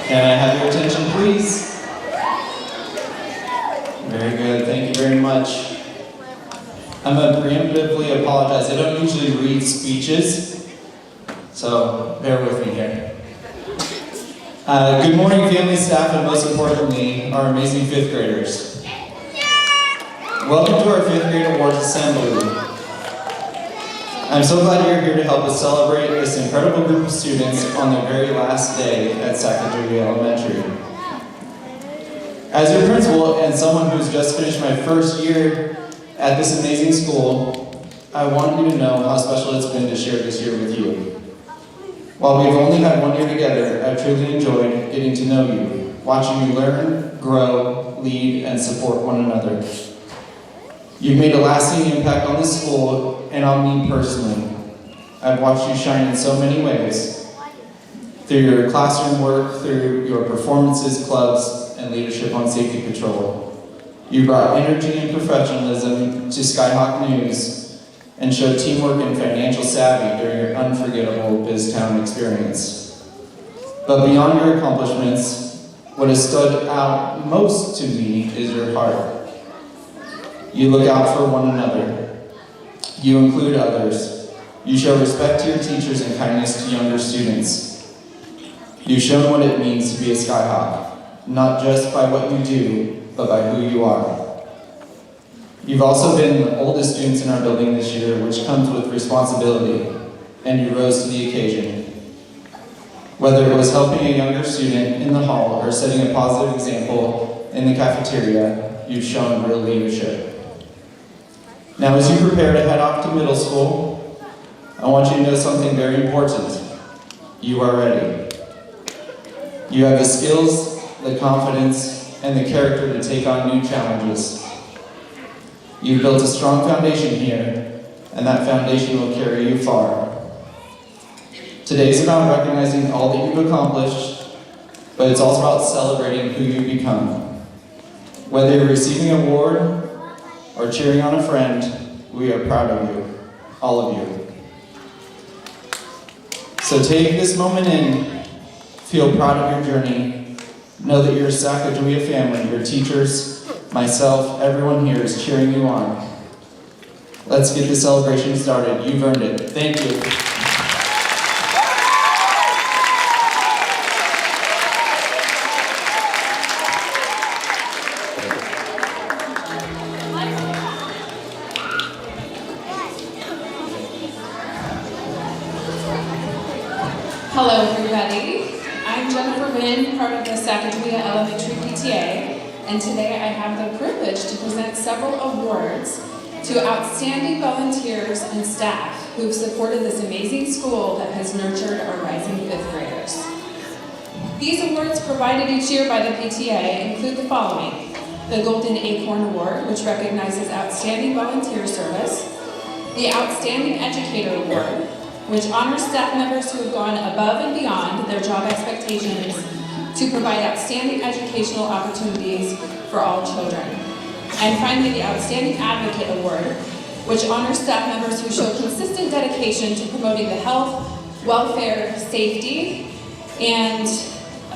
Can I have your attention, please? Very good, thank you very much. I'm going to preemptively apologize. I don't usually read speeches, so bear with me here. Good morning, family, staff, and most importantly, our amazing fifth graders. Welcome to our fifth grade awards assembly. I'm so glad you're here to help us celebrate this incredible group of students on their very last day at Sacajawea Elementary. As your principal and someone who's just finished my first year at this amazing school, I want you to know how special it's been to share this year with you. While we've only had 1 year together, I've truly enjoyed getting to know you, watching you learn, grow, lead, and support one another. You've made a lasting impact on this school and on me personally. I've watched you shine in so many ways, through your classroom work, through your performances, clubs, and leadership on safety patrol. You brought energy and professionalism to Skyhawk News and showed teamwork and financial savvy during your unforgettable BizTown experience. But beyond your accomplishments, what has stood out most to me is your heart. You look out for one another. You include others. You show respect to your teachers and kindness to younger students. You've shown what it means to be a Skyhawk, not just by what you do, but by who you are. You've also been the oldest students in our building this year, which comes with responsibility, and you rose to the occasion. Whether it was helping a younger student in the hall or setting a positive example in the cafeteria, you've shown real leadership. Now, as you prepare to head off to middle school, I want you to know something very important. You are ready. You have the skills, the confidence, and the character to take on new challenges. You've built a strong foundation here, and that foundation will carry you far. Today's about recognizing all that you've accomplished, but it's also about celebrating who you've become. Whether you're receiving an award or cheering on a friend, we are proud of you, all of you. So take this moment in, feel proud of your journey, know that your Sacajawea family, your teachers, myself, everyone here is cheering you on. Let's get the celebration started. You've earned it. Thank you. Hello everybody, I'm Jennifer Wynn, part of the Sacajawea Elementary PTA, and today I have the privilege to present several awards to outstanding volunteers and staff who've supported this amazing school that has nurtured our rising fifth graders. These awards provided each year by the PTA include the following: the Golden Acorn Award, which recognizes outstanding volunteer service, the Outstanding Educator Award, which honors staff members who have gone above and beyond their job expectations to provide outstanding educational opportunities for all children. And finally, the Outstanding Advocate Award, which honors staff members who show consistent dedication to promoting the health, welfare, safety, and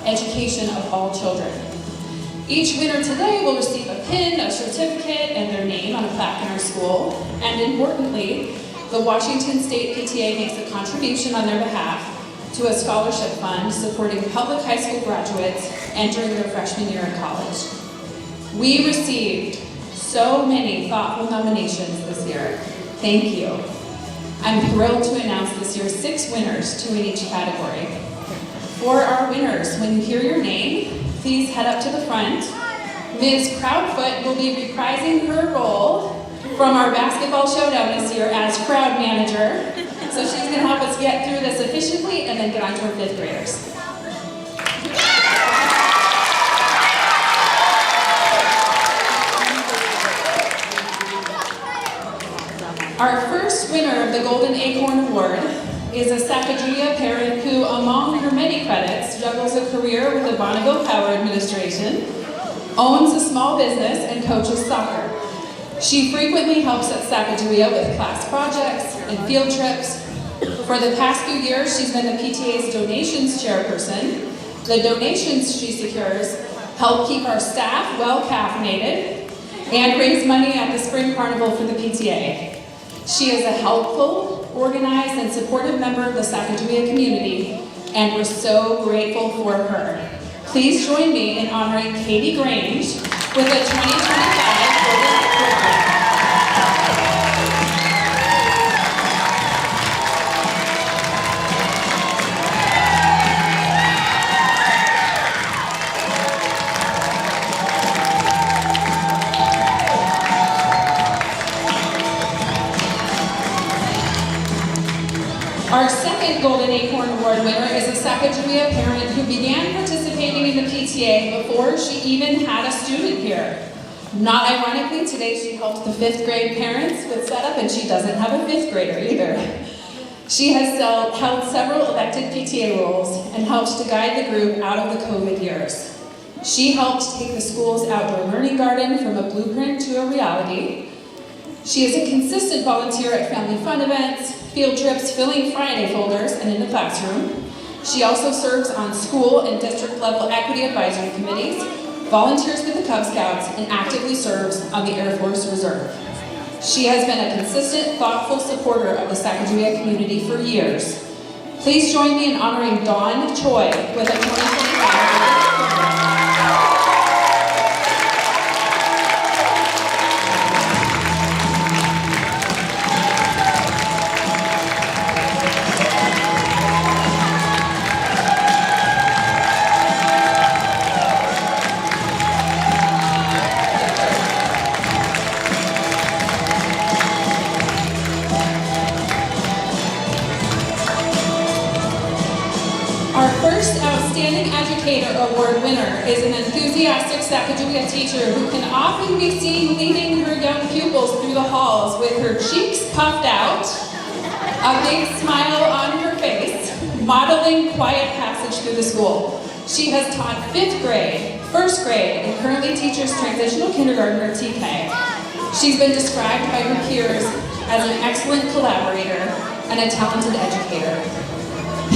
education of all children. Each winner today will receive a pin, a certificate, and their name on a plaque in our school. And importantly, the Washington State PTA makes a contribution on their behalf to a scholarship fund supporting public high school graduates entering their freshman year in college. We received so many thoughtful nominations this year. Thank you. I'm thrilled to announce this year's 6 winners, 2 in each category. For our winners, when you hear your name, please head up to the front. Ms. Proudfoot will be reprising her role from our basketball showdown this year as crowd manager. So she's going to help us get through this efficiently and then get on to our fifth graders. Our first winner of the Golden Acorn Award is a Sacajawea parent who, among her many credits, juggles a career with the Bonneville Power Administration, owns a small business, and coaches soccer. She frequently helps at Sacajawea with class projects and field trips. For the past few years, she's been the PTA's donations chairperson, The donations she secures help keep our staff well caffeinated and raise money at the Spring Carnival for the PTA. She is a helpful, organized, and supportive member of the Sacajawea community, and we're so grateful for her. Please join me in honoring Katie Grange with a 2025 Golden Apron. Our second Golden Acorn Award winner is a Sacajawea parent who began participating in the PTA before she even had a student here. Not ironically, today she helped the 5th grade parents with setup, and she doesn't have a 5th grader either. She has held several elected PTA roles and helped to guide the group out of the COVID years. She helped take the school's outdoor learning garden from a blueprint to a reality. She is a consistent volunteer at family fun events, field trips, filling Friday folders, and in the classroom. She also serves on school and district level equity advisory committees, volunteers with the Cub Scouts, and actively serves on the Air Force Reserve. She has been a consistent, thoughtful supporter of the Sacajawea community for years. Please join me in honoring Dawn Choi with a 2025 Outstanding Educator Award winner is an enthusiastic Sacajawea teacher who can often be seen leading her young pupils through the halls with her cheeks puffed out, a big smile on her face, modeling quiet passage through the school. She has taught 5th grade, 1st grade, and currently teaches transitional kindergarten or TK. She's been described by her peers as an excellent collaborator and a talented educator.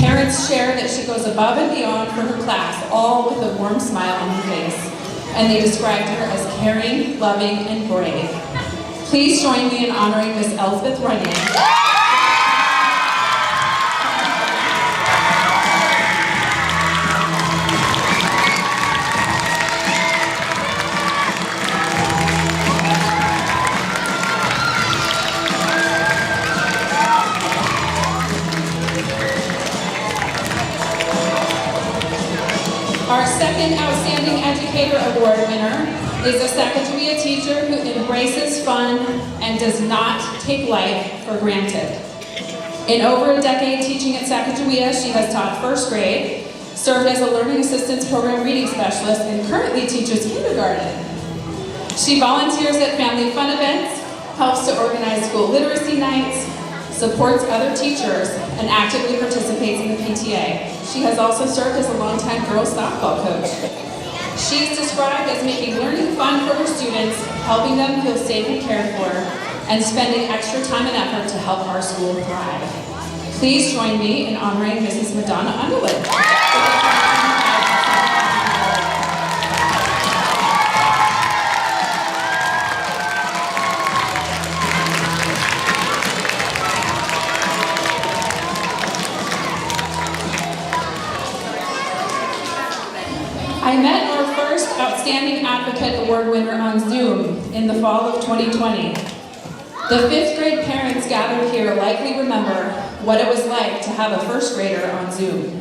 Parents share that she goes above and beyond for her class, all with a warm smile on her face, and they described her as caring, loving, and brave. Please join me in honoring Miss Elspeth Runyon. Our second Outstanding Educator Award winner is a Sacajawea teacher who embraces fun and does not take life for granted. In over a decade teaching at Sacajawea, she has taught 1st grade, served as a Learning Assistance Program Reading Specialist, and currently teaches kindergarten. She volunteers at family fun events, helps to organize school literacy nights, supports other teachers, and actively participates in the PTA. She has also served as a longtime girls softball coach. She is described as making learning fun for her students, helping them feel safe and cared for, and spending extra time and effort to help our school thrive. Please join me in honoring Mrs. Madonna Underwood. I met our first Outstanding Advocate Award winner on Zoom in the fall of 2020. The 5th grade parents gathered here likely remember what it was like to have a 1st grader on Zoom.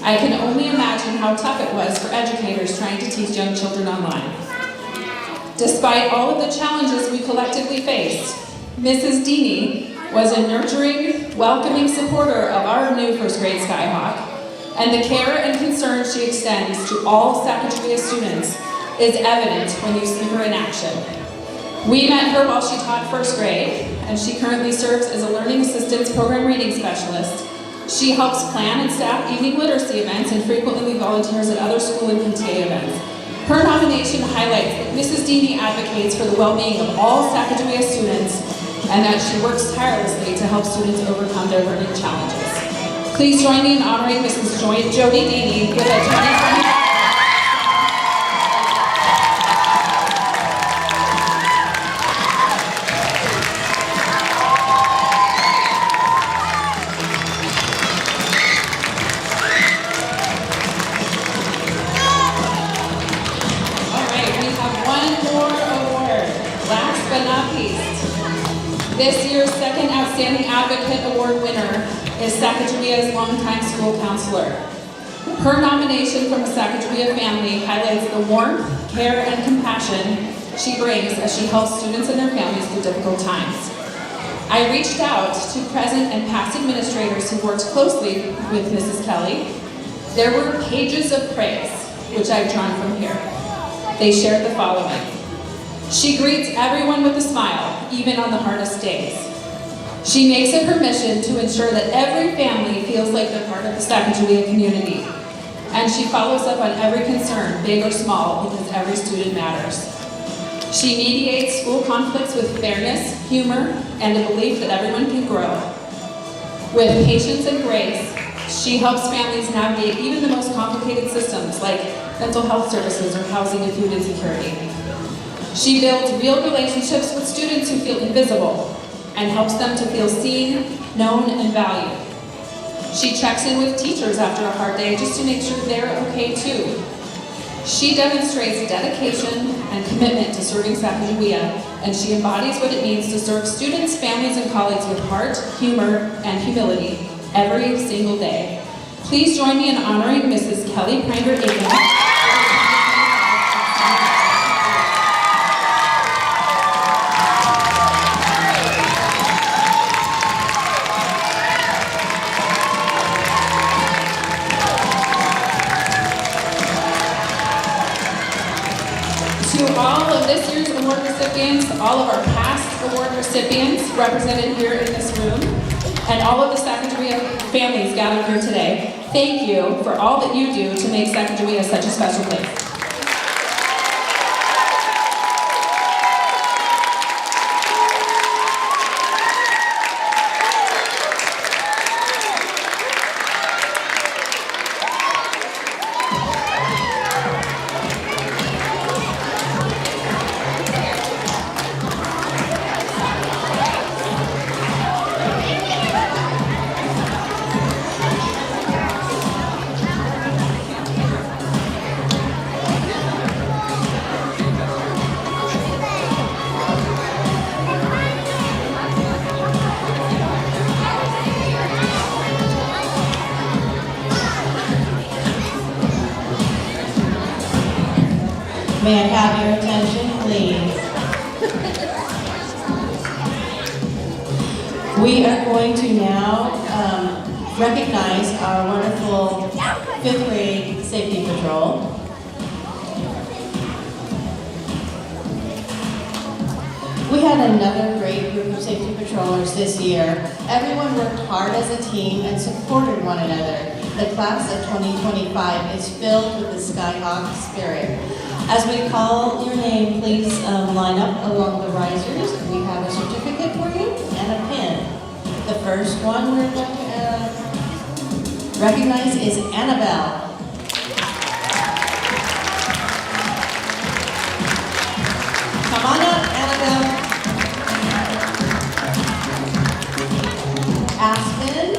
I can only imagine how tough it was for educators trying to teach young children online. Despite all of the challenges we collectively faced, Mrs. Deeney was a nurturing, welcoming supporter of our new 1st grade Skyhawk, and the care and concern she extends to all Sacajawea students is evident when you see her in action. We met her while she taught 1st grade, and she currently serves as a Learning Assistance Program Reading Specialist. She helps plan and staff evening literacy events and frequently volunteers at other school and PTA events. Her nomination highlights that Mrs. Deeney advocates for the well-being of all Sacajawea students and that she works tirelessly to help students overcome their learning challenges. Please join me in honoring Mrs. Jody Deeney with a 20 This year's second Outstanding Advocate Award winner is Sacagawea's longtime school counselor. Her nomination from the Sacajawea family highlights the warmth, care, and compassion she brings as she helps students and their families through difficult times. I reached out to present and past administrators who worked closely with Mrs. Kelly. There were pages of praise, which I've drawn from here. They shared the following. She greets everyone with a smile, even on the hardest days. She makes it her mission to ensure that every family feels like they're part of the Sacajawea community. And she follows up on every concern, big or small, because every student matters. She mediates school conflicts with fairness, humor, and a belief that everyone can grow. With patience and grace, she helps families navigate even the most complicated systems like mental health services or housing and food insecurity. She builds real relationships with students who feel invisible and helps them to feel seen, known, and valued. She checks in with teachers after a hard day just to make sure they're okay too. She demonstrates dedication and commitment to serving Sacajawea, and she embodies what it means to serve students, families, and colleagues with heart, humor, and humility every single day. Please join me in honoring Mrs. Kelly Pranger-Aiken. To all of this year's award recipients, all of our past award recipients represented here in this room, and all of the Sacajawea families gathered here today, thank you for all that you do to make Sacajawea such a special place. May I have your attention, please? We are going to now recognize our wonderful 5th grade safety patrol. We had another great group of safety patrollers this year. Everyone worked hard as a team and supported one another. The class of 2025 is filled with the Skyhawk spirit. As we call your name, please line up along the risers. We have a certificate for you and a pin. The first one we're going to recognize is Annabelle. Come on up, Annabelle. Aspen.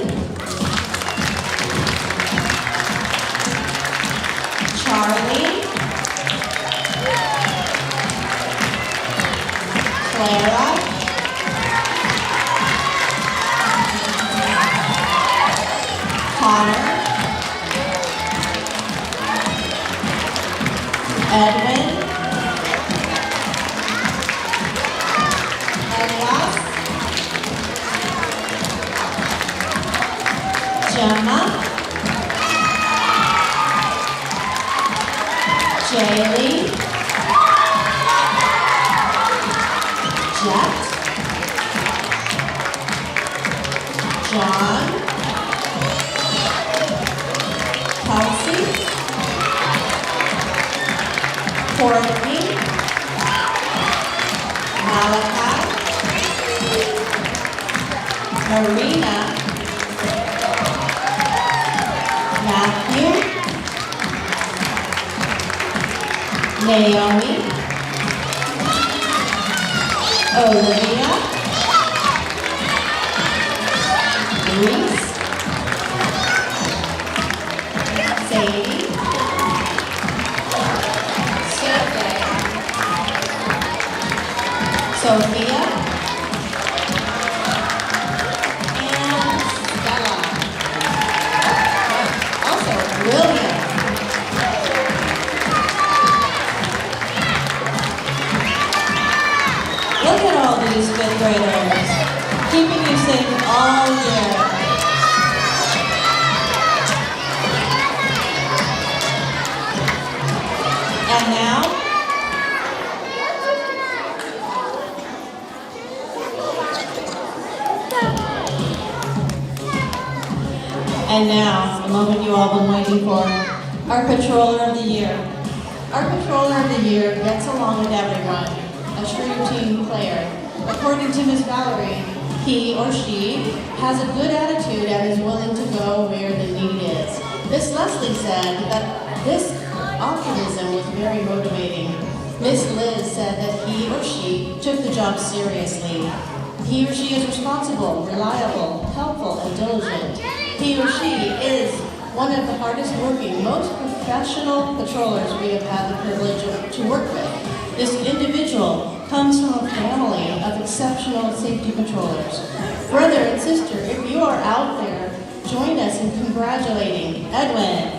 Charlie. Clara, Connor, Edwin, Elias, Gemma, Jaylee, Jet, John, Kelsey, Courtney, Malachi, Marina, Matthew, Naomi, Olivia, Reese, Sadie, Sophia, administrators, keeping you safe all year. And now, the moment you all been waiting for, our Patroller of the Year. Our Patroller of the Year gets along with everyone, a true team player. According to Ms. Valerie, he or she has a good attitude and is willing to go where the need is. Miss Leslie said that this optimism was very motivating. Miss Liz said that he or she took the job seriously. He or she is responsible, reliable, helpful, and diligent. He or she is one of the hardest working, most professional patrollers we have had the privilege to work with. This individual comes from a family of exceptional safety patrollers. Brother and sister, if you are out there, join us in congratulating Edwin.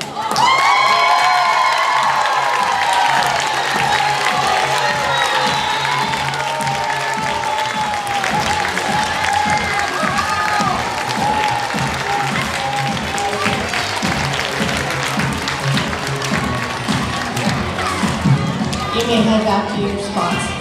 You may head back to your spots.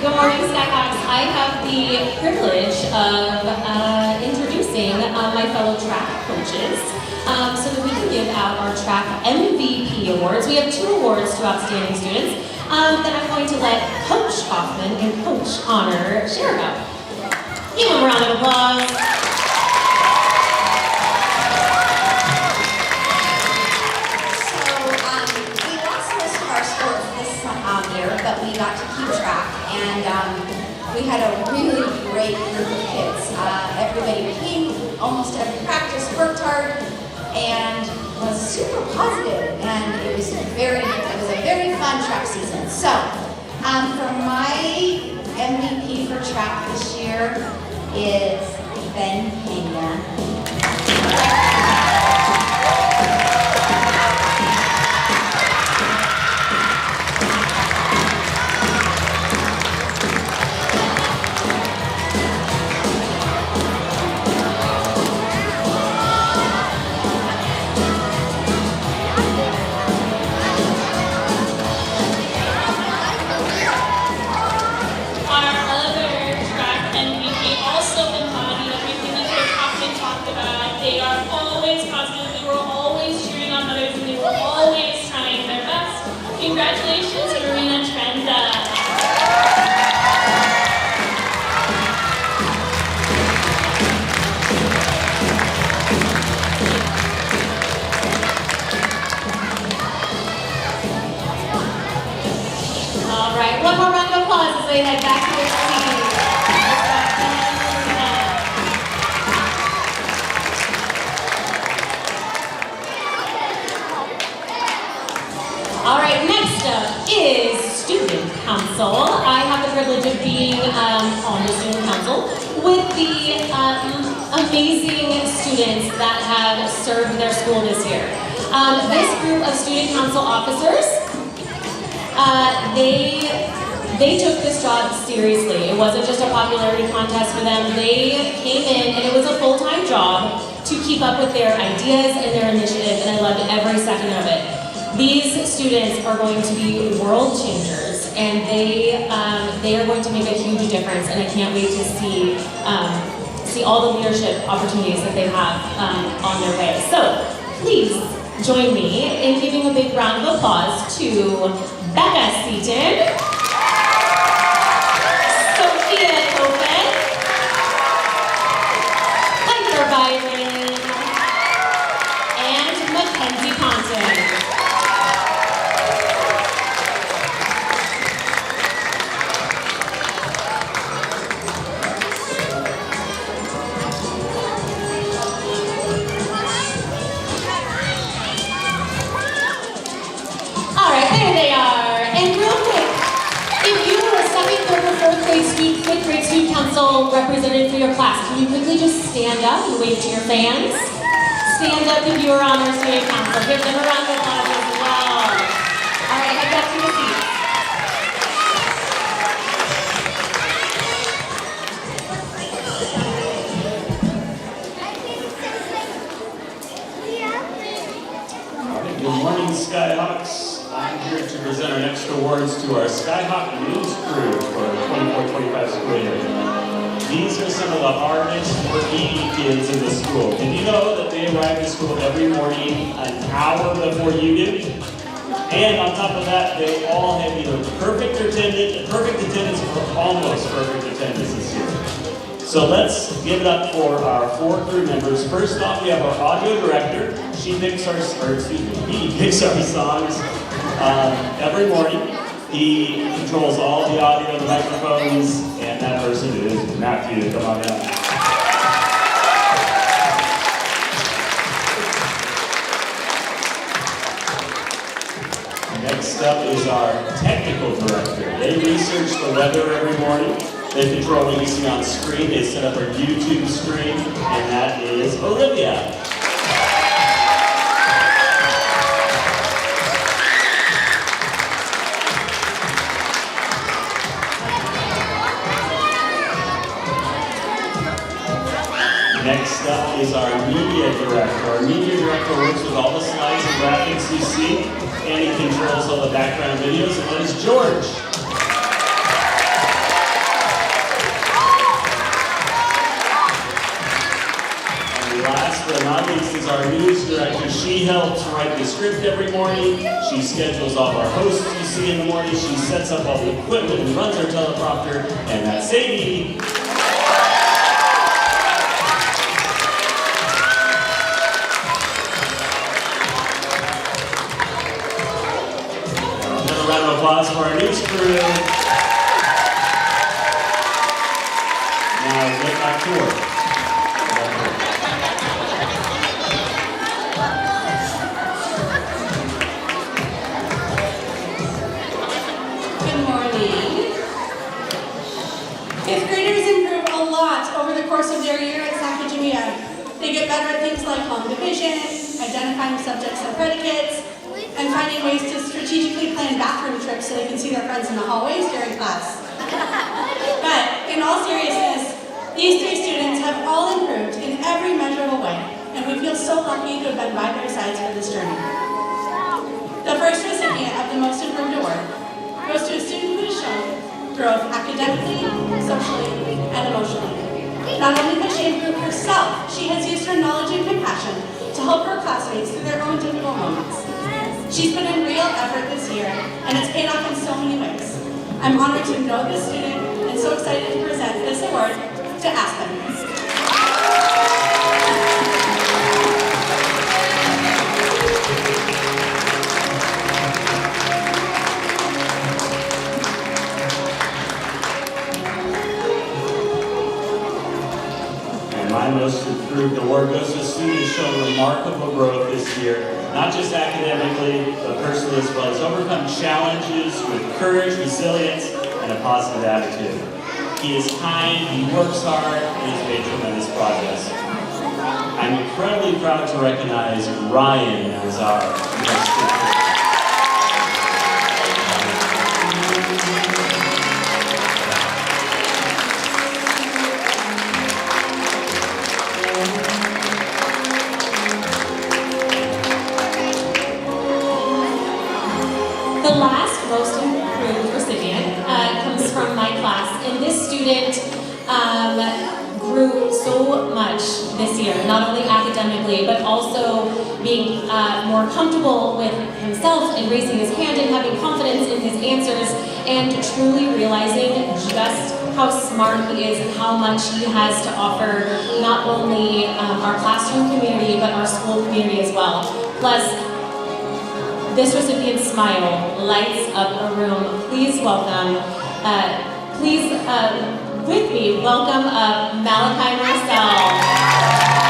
Good morning, Skyhawks. I have the privilege of introducing my fellow track coaches so that we can give out our track MVP awards. We have 2 awards to outstanding students that I'm going to let Coach Hoffman and Coach Honor share about. Give them a round of applause. But we got to keep track, and we had a really great group of kids. Everybody came almost every practice, worked hard, and was super positive, and it was a very fun track season. So, for my MVP for track this year is Ben Pena. Congratulations, Marina Trenda. All right, one more round of applause as they head back to their seats. All right, next up is Student Council. I have the privilege of being on the Student Council with the amazing students that have served their school this year. This group of Student Council officers, they took this job seriously. It wasn't just a popularity contest for them. They came in and it was a full-time job to keep up with their ideas and their initiatives, and I loved every second of it. These students are going to be world changers, and they are going to make a huge difference, and I can't wait to see all the leadership opportunities that they have on their way. So please join me in giving a big round of applause to Becca Seaton, Sophia Copen, Hunter Byron, council representative for your class, can you quickly just stand up and wave to your fans? Stand up if you are on our student council. Give them a round of applause as well. All right, head back to your seats. Good morning, Skyhawks. I'm here to present our next awards to our Skyhawk News crew for the 24-25 school year. These are some of the hardest working kids in the school. Did you know that they arrive to school every morning an hour before you do? And on top of that, they all have either perfect attendance or almost perfect attendance this year. So let's give it up for our 4 crew members. First off, we have our audio director. He picks our songs every morning. He controls all the audio, the microphones, and that person is Matthew. Come on down. Next up is our technical director. They research the weather every morning. They control what you see on screen. They set up our YouTube stream, and that is Olivia. Next up is our media director. Our media director works with all the slides and graphics you see, and he controls all the background videos, and that is George. And last but not least is our news director. She helps write the script every morning. She schedules all of our hosts you see in the morning. She sets up all the equipment and runs our teleprompter, and that's Sadie. Round of applause for our news crew. Now get back to work. Good morning. Fifth graders improve a lot over the course of their year at Sacajawea. They get better at things like long division, identifying subjects and predicates, and finding ways to strategically plan bathroom trips so they can see their friends in the hallways during class. But in all seriousness, these 3 students have all improved in every measurable way, and we feel so lucky to have been by their sides for this journey. The first recipient of the Most Improved Award goes to a student who has shown growth academically, socially, and emotionally. Not only has she improved herself, she has used her knowledge and compassion to help her classmates through their own difficult moments. She's put in real effort this year, and it's paid off in so many ways. I'm honored to know this student, and so excited to present this award to Aspen. And my Most Improved Award goes to students who show remarkable growth this year. Not just academically, but personally as well. He's overcome challenges with courage, resilience, and a positive attitude. He is kind, he works hard, and he's made tremendous progress. I'm incredibly proud to recognize Ryan as our next speaker. The last Most Improved recipient comes from my class, and this student grew so much this year, not only academically, but also being more comfortable with himself and raising his hand and having confidence in his answers, and truly realizing just how smart he is and how much he has to offer not only our classroom community, but our school community as well. Plus, this recipient's smile lights up a room. Please welcome, with me, welcome Malachi Marcel.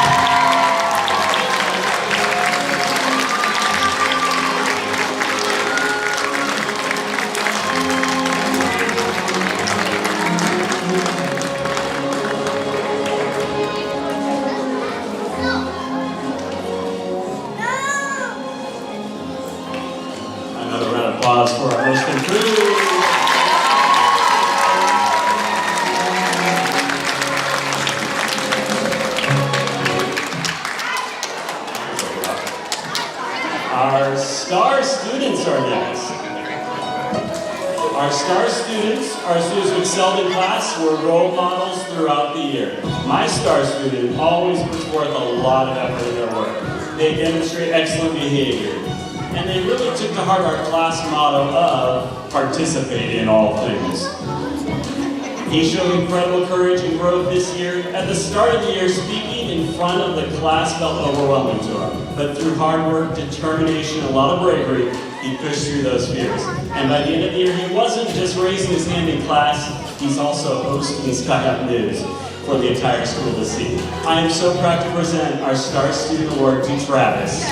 star students are students who excelled in class, were role models throughout the year. My star student always puts forth a lot of effort in their work. They demonstrate excellent behavior. And they really took to heart our class motto of participate in all things. He showed incredible courage and growth this year. At the start of the year, speaking in front of the class felt overwhelming to him. But through hard work, determination, and a lot of bravery, he pushed through those fears. And by the end of the year, he wasn't just raising his hand in class, he's also hosting Skyhawk News for the entire school to see. I am so proud to present our Star Student Award to Travis.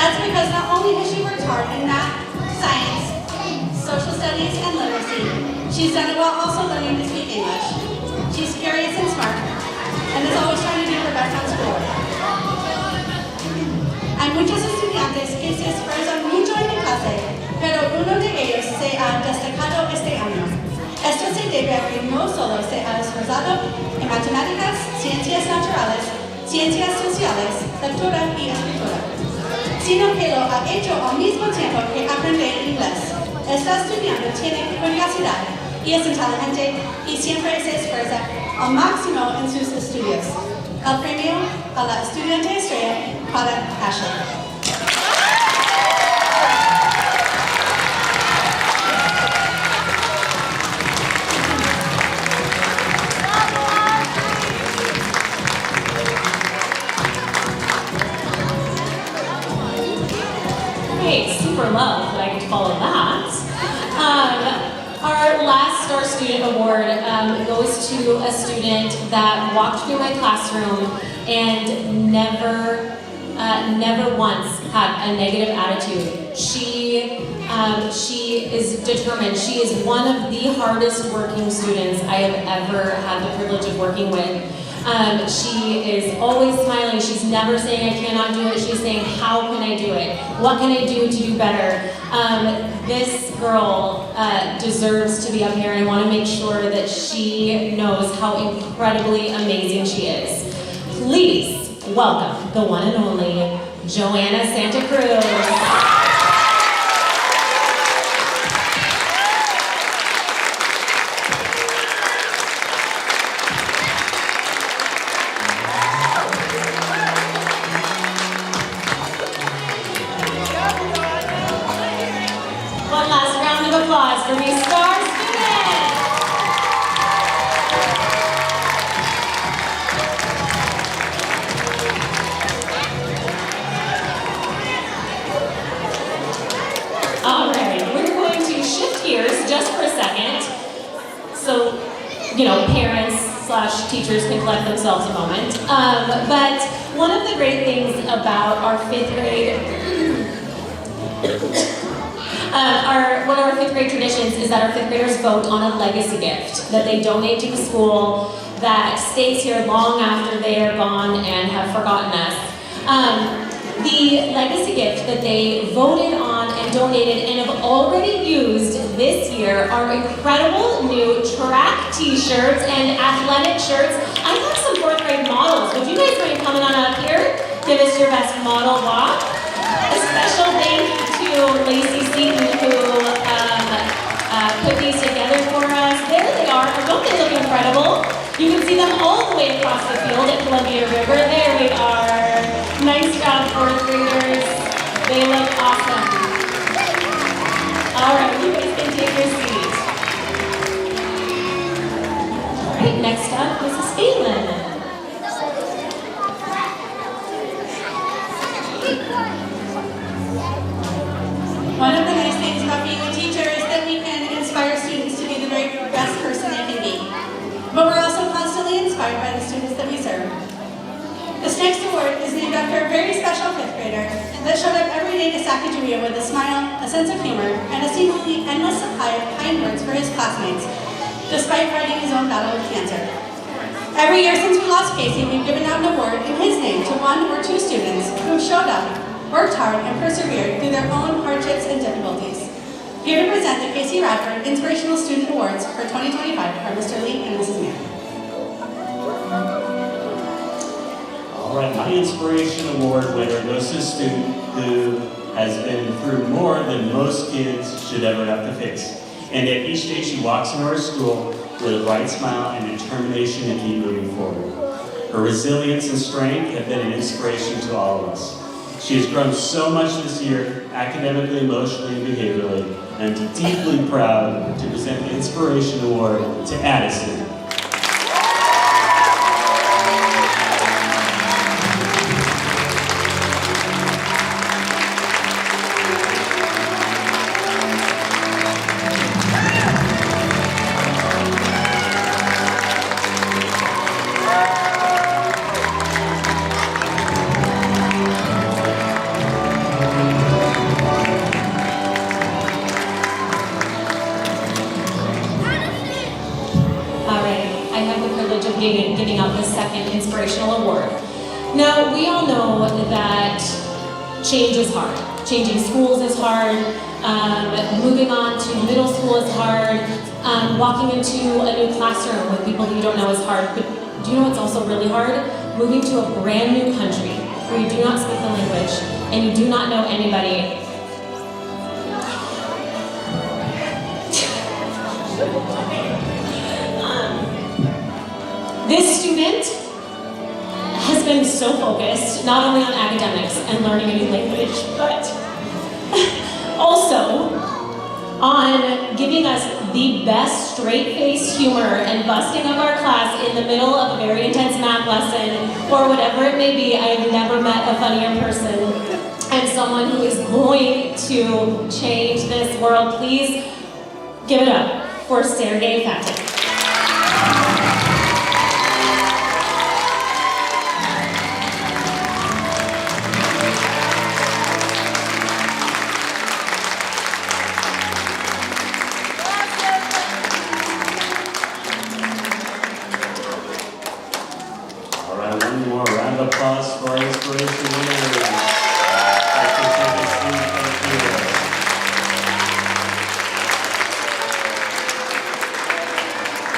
That's because not only has she worked hard in math, science, social studies, and literacy, she's done it while also learning to speak English. She's curious and smart, and is always trying to do her best on schoolwork. Hay muchos estudiantes que se esfuerzan mucho en clase, pero uno de ellos se ha destacado este año. Esto se debe a que no solo se ha esforzado en matemáticas, ciencias naturales, ciencias sociales, lectura y escritura, sino que lo ha hecho al mismo tiempo que aprender inglés. Esta estudiante tiene curiosidad y es inteligente y siempre se esfuerza al máximo en sus estudios. El premio a la estudiante estrella para Ashley. Super love that I get to follow that. Our last Star Student Award goes to a student that walked through my classroom and never once had a negative attitude. She is determined. She is one of the hardest working students I have ever had the privilege of working with. She is always smiling. She's never saying I cannot do it. She's saying how can I do it? What can I do to do better? This girl deserves to be up here, and I want to make sure that she knows how incredibly amazing she is. Please welcome the one and only Joanna Santa Cruz. Applause for these star students. All right, we're going to shift gears just for a second. So, parents / teachers can collect themselves a moment. But one of the great things about our fifth grade one of our fifth grade traditions is that our fifth graders vote on a legacy gift that they donate to the school that stays here long after they are gone and have forgotten us. The legacy gift that they voted on and donated and have already used this year are incredible new track t-shirts and athletic shirts. I have some fourth grade models. Would you guys mind coming on up here? Give us your best model walk. A special thank you to Lacey Seaton who put these together for us. There they are. Don't they look incredible? You can see them all the way across the field at Columbia River. There we are. Nice job, fourth graders. They look awesome. All right, you guys can take your seats. All right, next up, Mrs. Phelan. One of the nice things about being a teacher is that we can inspire students to be the very best person they can be. But we're also constantly inspired by the students that we serve. This next award is named after a very special fifth grader that showed up every day to Sacajawea with a smile, a sense of humor, and a seemingly endless supply of kind words for his classmates, despite fighting his own battle with cancer. Every year since we lost Casey, we've given out an award in his name to one or two students who have showed up, worked hard, and persevered through their own hardships and difficulties. Here to present the Casey Radford Inspirational Student Awards for 2025 are Mr. Lee and Mrs. Mann. All right, my Inspiration Award winner goes to a student who has been through more than most kids should ever have to face. And yet each day she walks into her school with a bright smile and determination to keep moving forward. Her resilience and strength have been an inspiration to all of us. She has grown so much this year, academically, emotionally, and behaviorally, and I'm deeply proud to present the Inspiration Award to Addison. Giving out the second Inspirational Award. Now, we all know that change is hard. Changing schools is hard. Moving on to middle school is hard. Walking into a new classroom with people that you don't know is hard. But do you know what's also really hard? Moving to a brand new country where you do not speak the language and you do not know anybody. This student has been so focused, not only on academics and learning a new language, but also on giving us the best straight-faced humor and busting up our class in the middle of a very intense math lesson, or whatever it may be. I have never met a funnier person and someone who is going to change this world. Please give it up for Sergey Fatik. One more round of applause for our inspiration winners.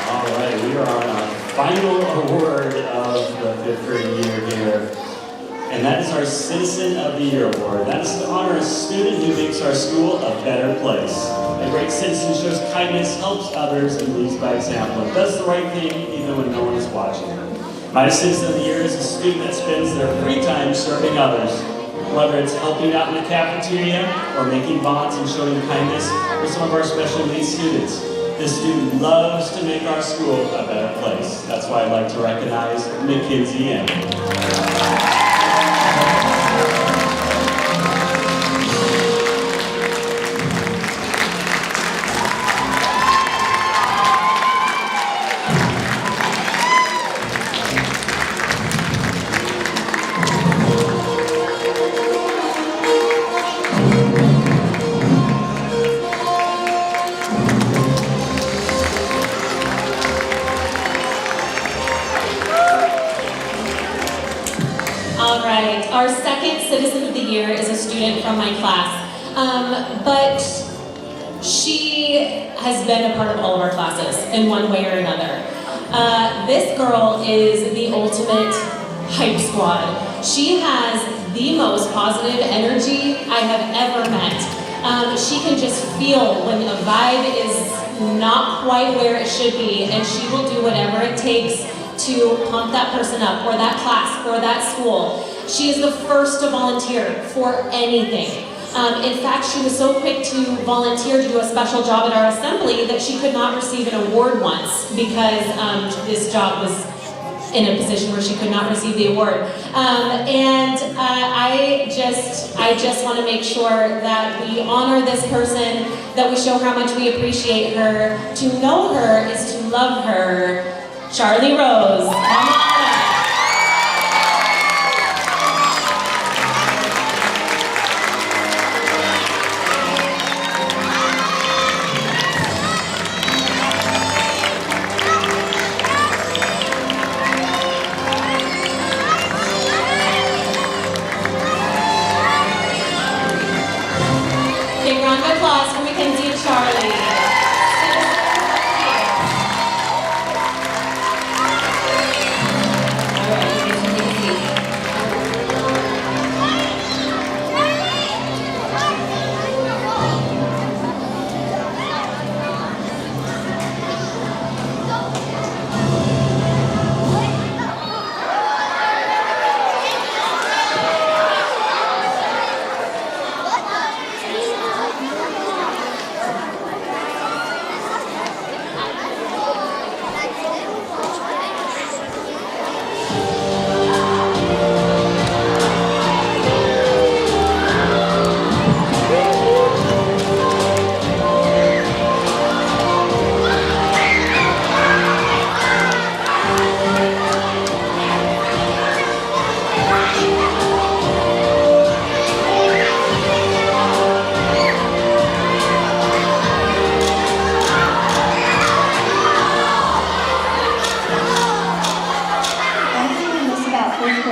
All right, we are on our final award of the fifth grade year here, and that is our Citizen of the Year Award. That is to honor a student who makes our school a better place. A great citizen shows kindness, helps others, and leads by example, and does the right thing even when no one is watching. My Citizen of the Year is a student that spends their free time serving others, whether it's helping out in the cafeteria or making bonds and showing kindness for some of our special needs students. This student loves to make our school a better place. That's why I'd like to recognize Mackenzie M. All right, our second Citizen of the Year is a student from my class, but she has been a part of all of our classes in one way or another. This girl is the ultimate hype squad. She has the most positive energy I have ever met. She can just feel when a vibe is not quite where it should be, and she will do whatever it takes to pump that person up, or that class, or that school. She is the first to volunteer for anything. In fact, she was so quick to volunteer to do a special job at our assembly that she could not receive an award once because this job was in a position where she could not receive the award. I just want to make sure that we honor this person, that we show how much we appreciate her. To know her is to love her. Charlie Rose, come on up.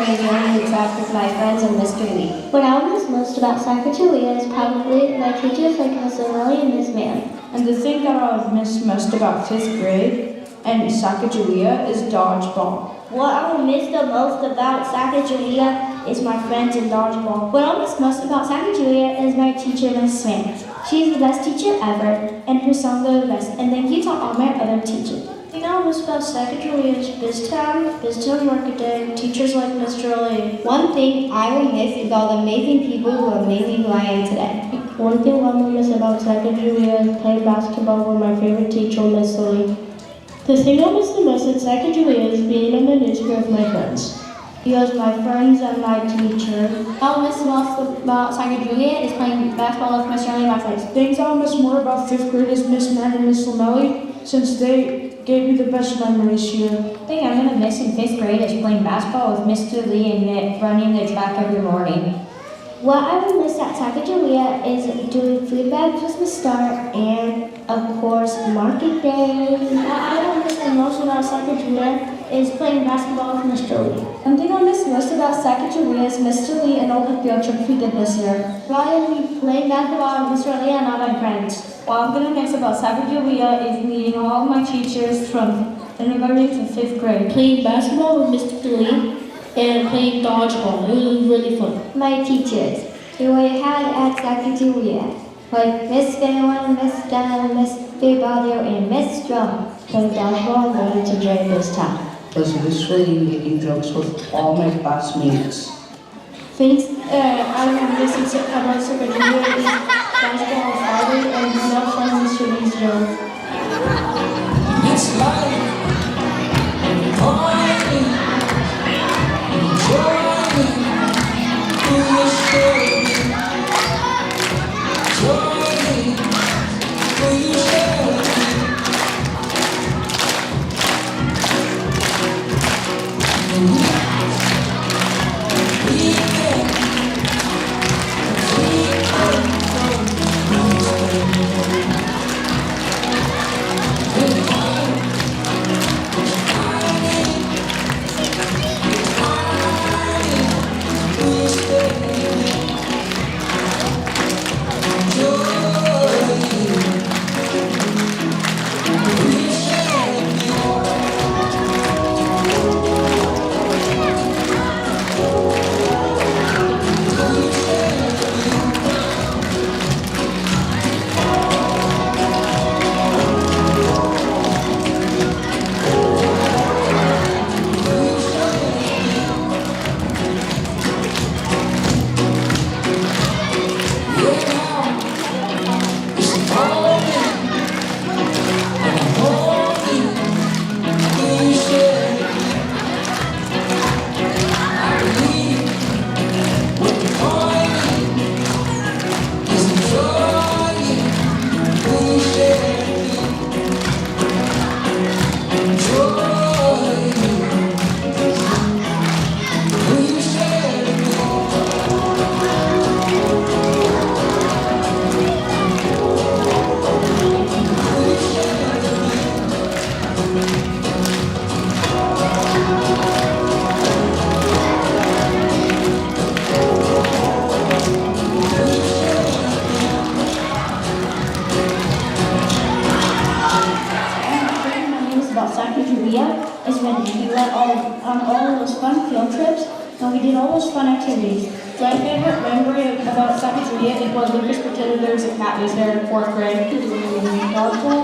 enjoyed running the track with my friends and Mr. Lee. What I miss most about Sacajawea is probably my teachers like Miss Lily and Miss Mann. And the thing that I've missed most about 5th grade and Sacajawea is dodgeball. What I will miss the most about Sacajawea is my friends in dodgeball. What I'll miss most about Sacajawea is my teacher, Miss Mann. She's the best teacher ever, and her songs are the best. And thank you to all my other teachers. The thing I'll miss about Sacajawea is Biztown marketing, teachers like Mr. Lee. One thing I will miss is all the amazing people who made me who I am today. One thing I'm gonna miss about Sacajawea is playing basketball with my favorite teacher, Miss Lily. The thing I miss the most at Sacajawea is being in the newsroom with my friends. Because my friends and my teacher. I'll miss most about Sacajawea is playing basketball with Mr. Lee and my friends. Things I'll miss more about 5th grade is Miss Mann and Miss Lamelli, since they gave me the best memories here. The thing I'm gonna miss in 5th grade is playing basketball with Mr. Lee and running the track every morning. What I will miss at Sacajawea is doing food bags with Miss Star and, of course, market day. What I will miss the most about Sacajawea is playing basketball with Mr. Lee. One thing I miss most about Sacajawea is Mr. Lee and all the field trips we did this year. Probably playing basketball with Mr. Lee and all my friends. What I'm gonna miss about Sacajawea is meeting all of my teachers from kindergarten to 5th grade. Playing basketball with Mr. Lee and playing dodgeball. It was really fun. My teachers who I had at Sacajawea, like Miss Phelan, Miss Dunn, Miss Fairbaldo, and Miss Drum. Playing dodgeball and going to Jerry this time. Was literally making jokes with all my classmates. Things I'm missing about Sacajawea is basketball Friday and no fun Mr. Lee's joke. It's like party, joy, who you share me, joy, who you share me. Is when we went on all those fun field trips and we did all those fun activities. My favorite memory about Sacajawea is when Lucas pretended there was a cat was there in 4th grade. Dodgeball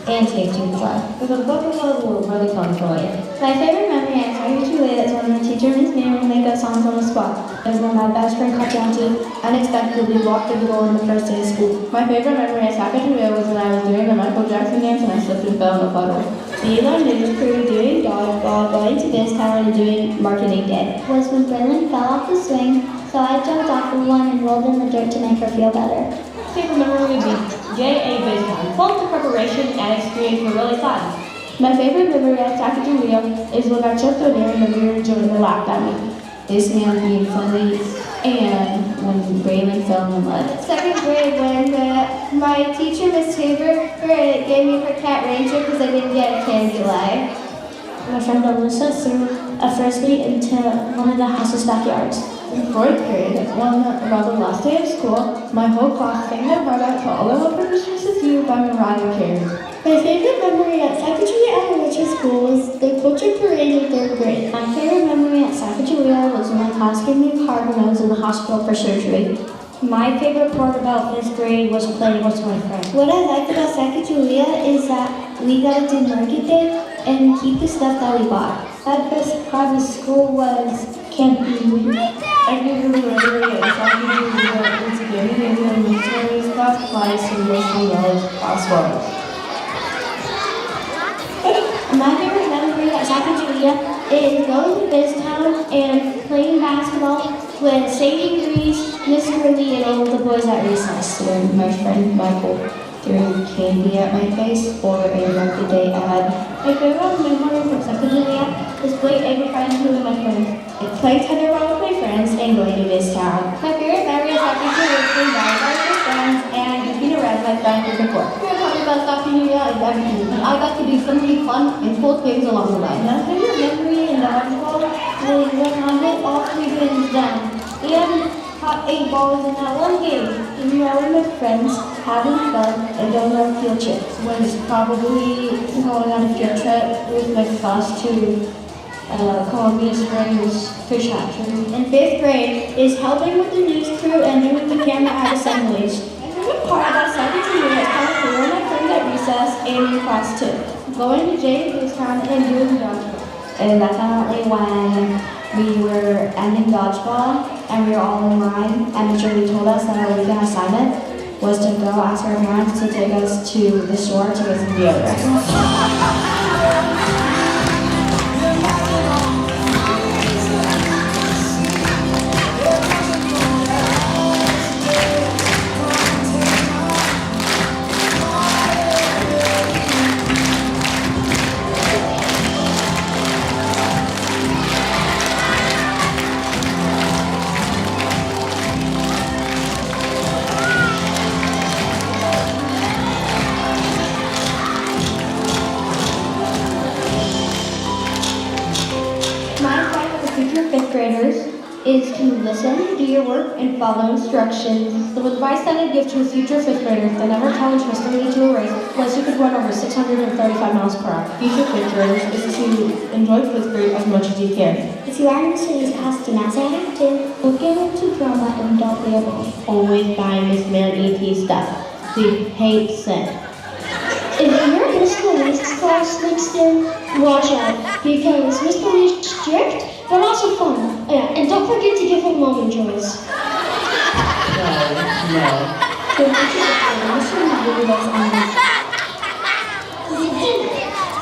and take to the fly. Because both of those were really fun for you. My favorite memory at Sacajawea is when the teacher Miss Mann would make us songs on the spot. It was when my best friend caught down to unexpectedly walked in the door on the first day of school. My favorite memory at Sacajawea was when I was doing the Michael Jackson dance and I slipped and fell in a puddle. Being on news crew, doing dodgeball, going to this town, and doing marketing day. Was when Berlin fell off the swing, so I jumped off of one and rolled in the dirt to make her feel better. Favorite memory would be JA Biz Time. Both the preparation and experience were really fun. My favorite memory at Sacajawea is when I took the mirror and we were doing the lap at me. This man being funny, and when Braylon fell in the mud. 2nd grade when my teacher, Miss Tabor, gave me her cat Ranger because I didn't get a candy lie. my friend Alyssa threw a frisbee into one of the house's backyards. In fourth grade, around the last day of school, my whole class sang their heart out to All I Want for Christmas Is You by Mariah Carey. My favorite memory at Sacajawea Elementary School was the culture parade in third grade. My favorite memory at Sacajawea was when my class gave me a card when I was in the hospital for surgery. My favorite part about fifth grade was playing with my friends. What I liked about Sacajawea is that we got to do market day and keep the stuff that we bought. My best part of school was camping. I think we were really excited to go into gaming and then military class twice and mostly knowledge class once. My favorite memory at Sacajawea is going to Biztown and playing basketball with Sadie Reese, Mr. Lee, and all the boys at recess. When my friend Michael threw candy at my face for a market day ad. My favorite memory from Sacajawea is playing egg with friends with my friends. I played tug around with my friends and going to Biztown. My favorite memory of Sacajawea is playing volleyball with friends and being around my friends with the court. We were talking about Sacajawea and everything. I got to do so many fun and cool things along the way. My favorite memory in dodgeball was when I hit all 3 pins down and caught 8 balls in that one game. And we were all with my friends having fun and going on field trips. Was probably going on a field trip with my class to Columbia Springs fish hatchery. In 5th grade is helping with the news crew and doing the camera ad assemblies. My favorite part about Sacajawea is how to learn my friends at recess and in class too. Going to J Biztown and doing dodgeball. And definitely when we were ending dodgeball and we were all in line and the jury told us that our weekend assignment was to go ask our parents to take us to the store to get some deodorant. Fifth graders is to listen, do your work, and follow instructions. The advice that I give to future fifth graders that never challenge Mr. Lee to a race was you could run over 635 miles per hour. Future fifth graders is to enjoy fifth grade as much as you can. If you are in Mr. Lee's class, do not say I have to. Don't get into drama and don't be a bully. Always buy Miss Man ET stuff. We hate sin. If you're in Mr. Lee's class next year, watch out because Mr. Lee's strict but also fun. Oh, yeah, and don't forget to give him moment joys. No.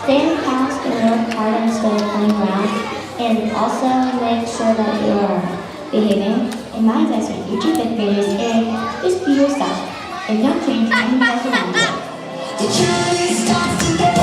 Stay in class and work hard instead of playing around. And also make sure that you are behaving. And my advice for future fifth graders is just be yourself and don't change anything else around you. The journey starts today.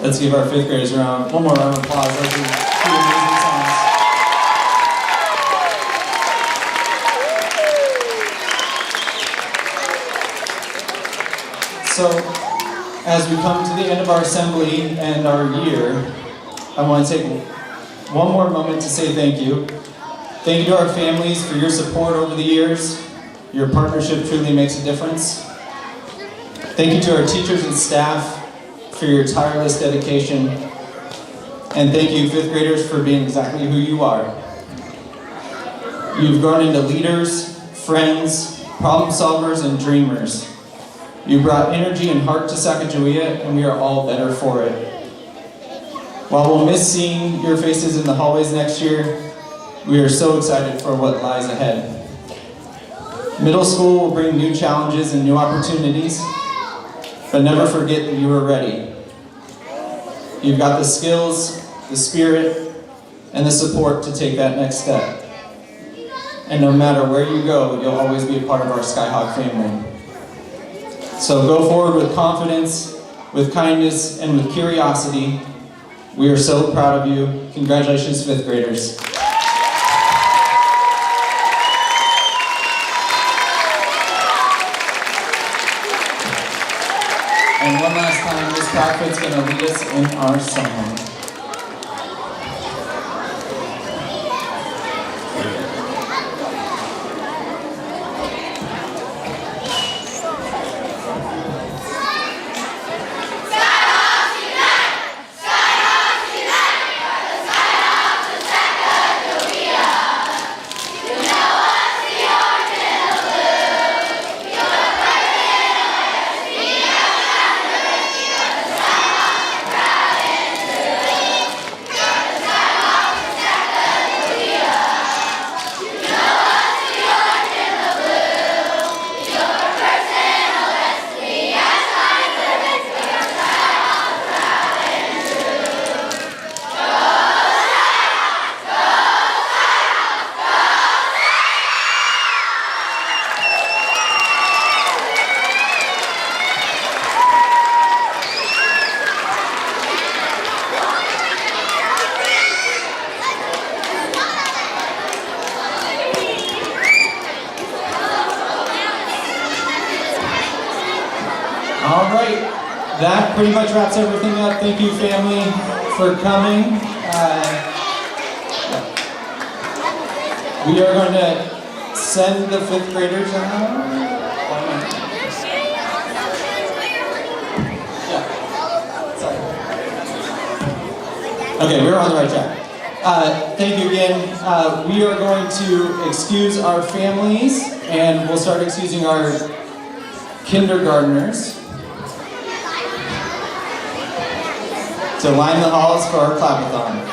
Let's give our 5th graders one more round of applause. Those are 2 amazing songs. So, as we come to the end of our assembly and our year, I want to take one more moment to say thank you. Thank you to our families for your support over the years. Your partnership truly makes a difference. Thank you to our teachers and staff for your tireless dedication. And thank you, 5th graders, for being exactly who you are. You've grown into leaders, friends, problem solvers, and dreamers. You brought energy and heart to Sacajawea, and we are all better for it. While we'll miss seeing your faces in the hallways next year, we are so excited for what lies ahead. Middle school will bring new challenges and new opportunities, but never forget that you are ready. You've got the skills, the spirit, and the support to take that next step. And no matter where you go, you'll always be a part of our Skyhawk family. So go forward with confidence, with kindness, and with curiosity. We are so proud of you. Congratulations, 5th graders. And one last time, Ms. Crockfoot's going to lead us in our song. All right, that pretty much wraps everything up. Thank you, family, for coming. We are going to send the 5th graders out. Okay, we're on the right track. Thank you again. We are going to excuse our families, and we'll start excusing our kindergartners. So line the halls for our clap-a-thon.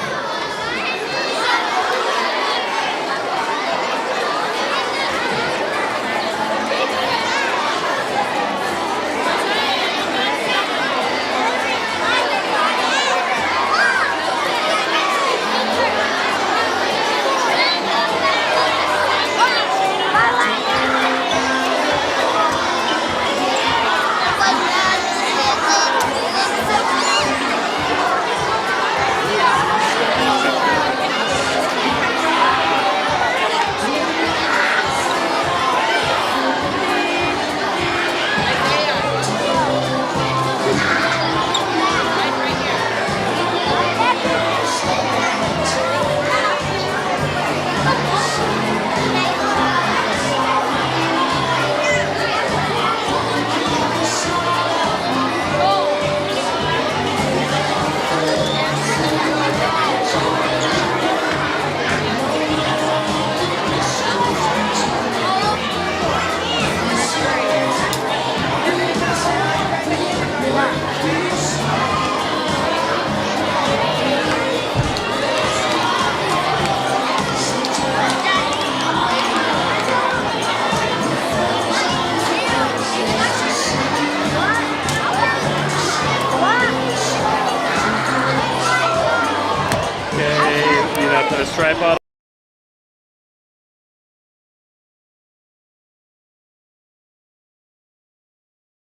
Put a tripod